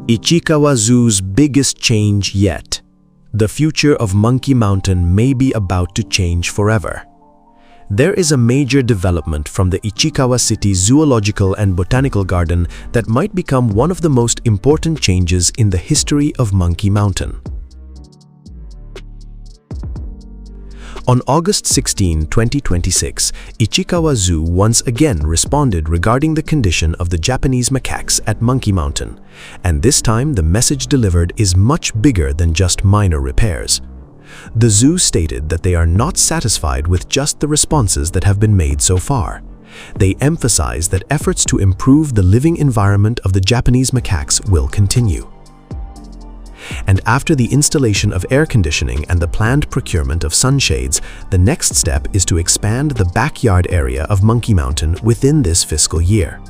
Ichikawa Zoo's biggest change yet. The future of Monkey Mountain may be about to change forever. There is a major development from the Ichikawa City Zoological and Botanical Garden that might become one of the most important changes in the history of Monkey Mountain. On August 16, 2026, Ichikawa Zoo once again responded regarding the condition of the Japanese macaques at Monkey Mountain, and this time the message delivered is much bigger than just minor repairs. The zoo stated that they are not satisfied with just the responses that have been made so far. They emphasize that efforts to improve the living environment of the Japanese macaques will continue. And after the installation of air conditioning and the planned procurement of sunshades, the next step is to expand the backyard area of Monkey Mountain within this fiscal year.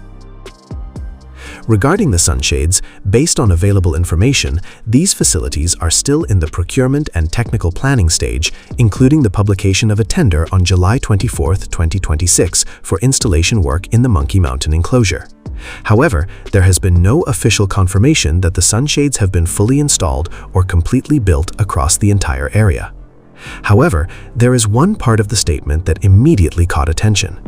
Regarding the sunshades, based on available information, these facilities are still in the procurement and technical planning stage, including the publication of a tender on July 24, 2026 for installation work in the Monkey Mountain enclosure. However, there has been no official confirmation that the sunshades have been fully installed or completely built across the entire area. However, there is one part of the statement that immediately caught attention.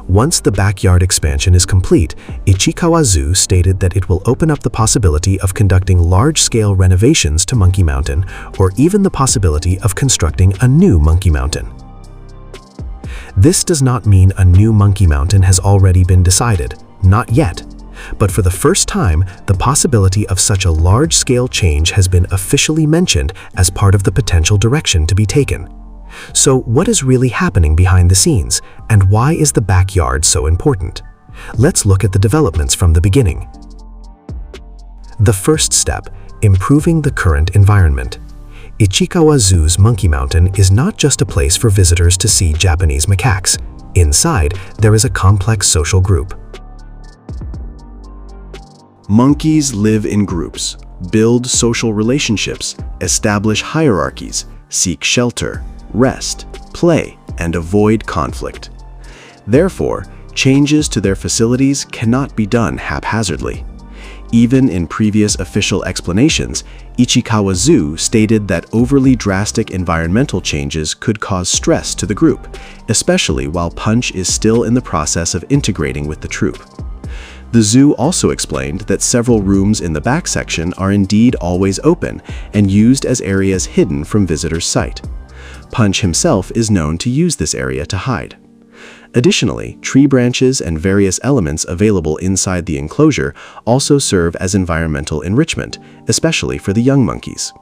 Once the backyard expansion is complete, Ichikawa Zoo stated that it will open up the possibility of conducting large-scale renovations to Monkey Mountain, or even the possibility of constructing a new Monkey Mountain. This does not mean a new Monkey Mountain has already been decided. Not yet. But for the first time, the possibility of such a large-scale change has been officially mentioned as part of the potential direction to be taken. So what is really happening behind the scenes, and why is the backyard so important? Let's look at the developments from the beginning. The first step, improving the current environment. Ichikawa Zoo's Monkey Mountain is not just a place for visitors to see Japanese macaques. Inside, there is a complex social group. Monkeys live in groups, build social relationships, establish hierarchies, seek shelter, rest, play, and avoid conflict. Therefore, changes to their facilities cannot be done haphazardly. Even in previous official explanations, Ichikawa Zoo stated that overly drastic environmental changes could cause stress to the group, especially while Punch is still in the process of integrating with the troop. The zoo also explained that several rooms in the back section are indeed always open and used as areas hidden from visitors' sight. Punch himself is known to use this area to hide. Additionally, tree branches and various elements available inside the enclosure also serve as environmental enrichment, especially for the young monkeys.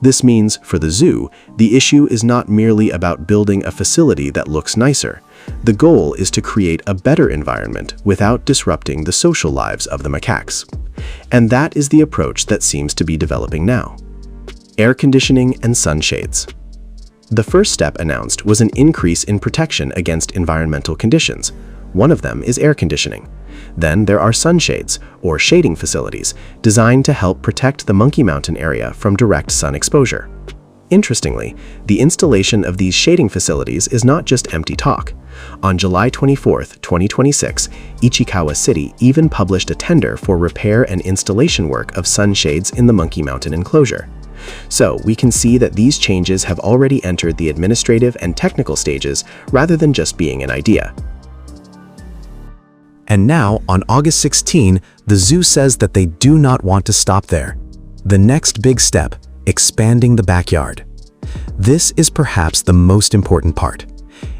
This means, for the zoo, the issue is not merely about building a facility that looks nicer. The goal is to create a better environment without disrupting the social lives of the macaques. And that is the approach that seems to be developing now. Air conditioning and sunshades. The first step announced was an increase in protection against environmental conditions. One of them is air conditioning. Then there are sunshades, or shading facilities, designed to help protect the Monkey Mountain area from direct sun exposure. Interestingly, the installation of these shading facilities is not just empty talk. On July 24, 2026, Ichikawa City even published a tender for repair and installation work of sunshades in the Monkey Mountain enclosure. So we can see that these changes have already entered the administrative and technical stages rather than just being an idea. And now, on August 16, the zoo says that they do not want to stop there. The next big step, expanding the backyard. This is perhaps the most important part.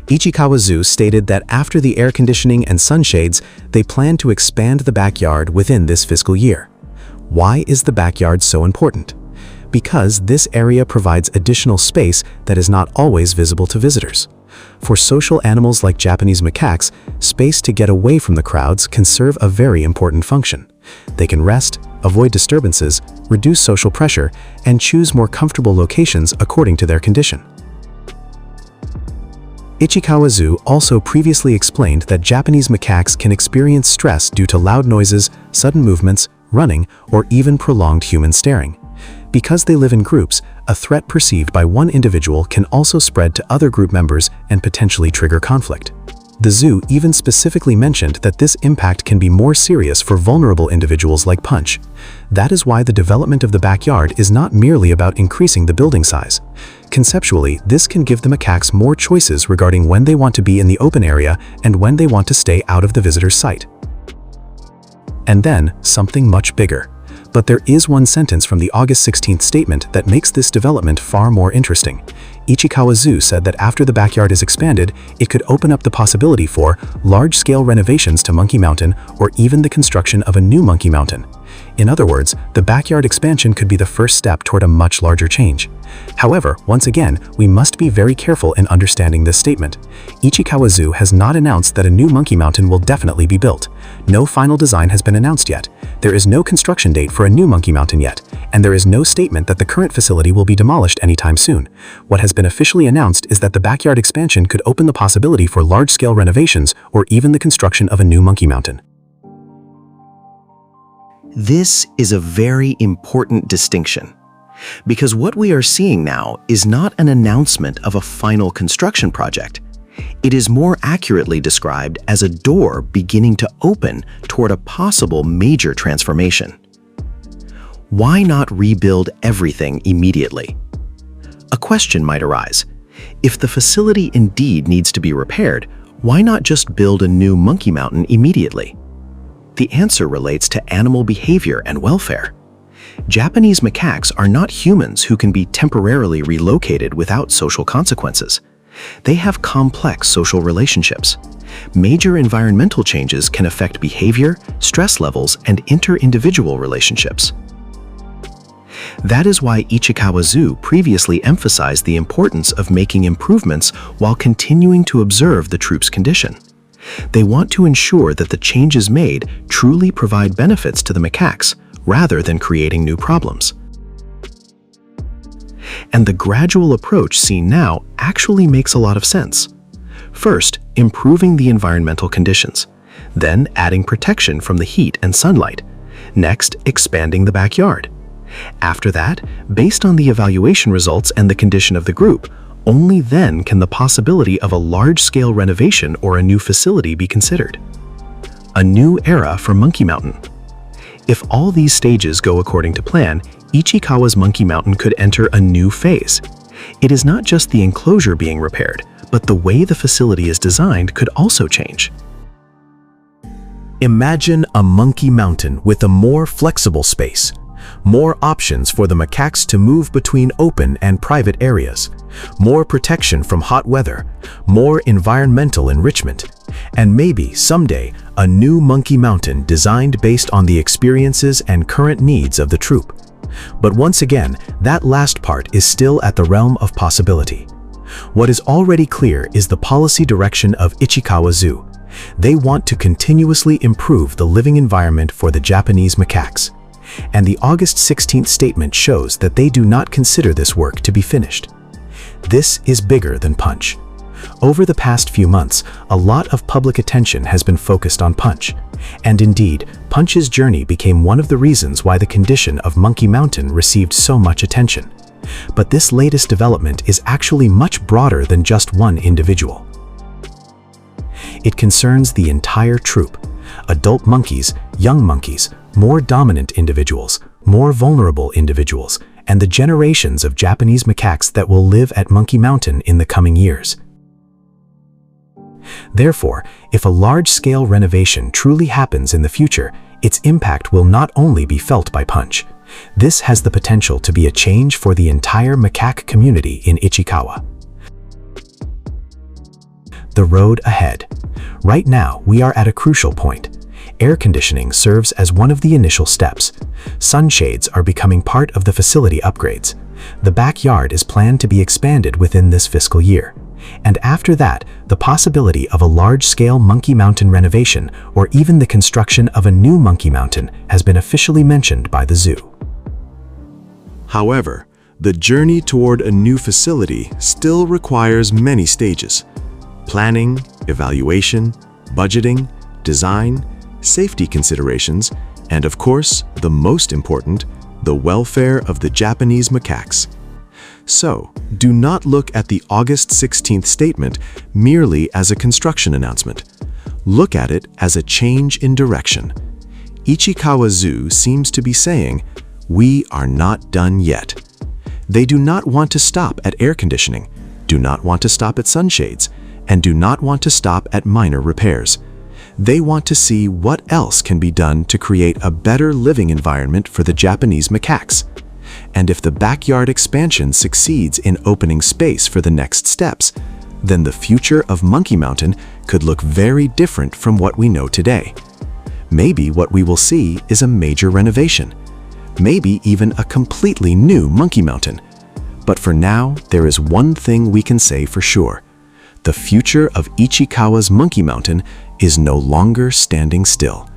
Ichikawa Zoo stated that after the air conditioning and sunshades, they plan to expand the backyard within this fiscal year. Why is the backyard so important? Because this area provides additional space that is not always visible to visitors. For social animals like Japanese macaques, space to get away from the crowds can serve a very important function. They can rest, avoid disturbances, reduce social pressure, and choose more comfortable locations according to their condition. Ichikawa Zoo also previously explained that Japanese macaques can experience stress due to loud noises, sudden movements, running, or even prolonged human staring. Because they live in groups, a threat perceived by one individual can also spread to other group members and potentially trigger conflict. The zoo even specifically mentioned that this impact can be more serious for vulnerable individuals like Punch. That is why the development of the backyard is not merely about increasing the building size. Conceptually, this can give the macaques more choices regarding when they want to be in the open area and when they want to stay out of the visitor's sight. And then, something much bigger. But there is one sentence from the August 16th statement that makes this development far more interesting. Ichikawa Zoo said that after the backyard is expanded, it could open up the possibility for large-scale renovations to Monkey Mountain or even the construction of a new Monkey Mountain. In other words, the backyard expansion could be the first step toward a much larger change. However, once again, we must be very careful in understanding this statement. Ichikawa Zoo has not announced that a new Monkey Mountain will definitely be built. No final design has been announced yet. There is no construction date for a new Monkey Mountain yet, and there is no statement that the current facility will be demolished anytime soon. What has been officially announced is that the backyard expansion could open the possibility for large-scale renovations or even the construction of a new Monkey Mountain. This is a very important distinction, because what we are seeing now is not an announcement of a final construction project. It is more accurately described as a door beginning to open toward a possible major transformation. Why not rebuild everything immediately? A question might arise. If the facility indeed needs to be repaired, why not just build a new Monkey Mountain immediately? The answer relates to animal behavior and welfare. Japanese macaques are not humans who can be temporarily relocated without social consequences. They have complex social relationships. Major environmental changes can affect behavior, stress levels, and inter-individual relationships. That is why Ichikawa Zoo previously emphasized the importance of making improvements while continuing to observe the troop's condition. They want to ensure that the changes made truly provide benefits to the macaques, rather than creating new problems. And the gradual approach seen now actually makes a lot of sense. First, improving the environmental conditions. Then, adding protection from the heat and sunlight. Next, expanding the backyard. After that, based on the evaluation results and the condition of the group, only then can the possibility of a large-scale renovation or a new facility be considered. A new era for Monkey Mountain. If all these stages go according to plan, Ichikawa's Monkey Mountain could enter a new phase. It is not just the enclosure being repaired, but the way the facility is designed could also change. Imagine a Monkey Mountain with a more flexible space, more options for the macaques to move between open and private areas, more protection from hot weather, more environmental enrichment, and maybe someday a new Monkey Mountain designed based on the experiences and current needs of the troop. But once again, that last part is still at the realm of possibility. What is already clear is the policy direction of Ichikawa Zoo. They want to continuously improve the living environment for the Japanese macaques. And the August 16th statement shows that they do not consider this work to be finished. This is bigger than Punch. Over the past few months, a lot of public attention has been focused on Punch. And indeed, Punch's journey became one of the reasons why the condition of Monkey Mountain received so much attention. But this latest development is actually much broader than just one individual. It concerns the entire troop: adult monkeys, young monkeys, more dominant individuals, more vulnerable individuals, and the generations of Japanese macaques that will live at Monkey Mountain in the coming years. Therefore, if a large-scale renovation truly happens in the future, its impact will not only be felt by Punch. This has the potential to be a change for the entire macaque community in Ichikawa. The road ahead. Right now, we are at a crucial point. Air conditioning serves as one of the initial steps. Sunshades are becoming part of the facility upgrades. The backyard is planned to be expanded within this fiscal year. And after that, the possibility of a large-scale Monkey Mountain renovation or even the construction of a new Monkey Mountain has been officially mentioned by the zoo. However, the journey toward a new facility still requires many stages: planning, evaluation, budgeting, design, safety considerations, and of course, the most important, the welfare of the Japanese macaques. So, do not look at the August 16th statement merely as a construction announcement. Look at it as a change in direction. Ichikawa Zoo seems to be saying, we are not done yet. They do not want to stop at air conditioning, do not want to stop at sunshades, and do not want to stop at minor repairs. They want to see what else can be done to create a better living environment for the Japanese macaques. And if the backyard expansion succeeds in opening space for the next steps, then the future of Monkey Mountain could look very different from what we know today. Maybe what we will see is a major renovation. Maybe even a completely new Monkey Mountain. But for now, there is one thing we can say for sure. The future of Ichikawa's Monkey Mountain is no longer standing still.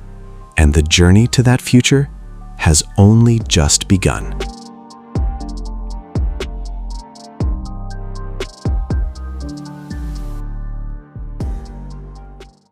And the journey to that future has only just begun.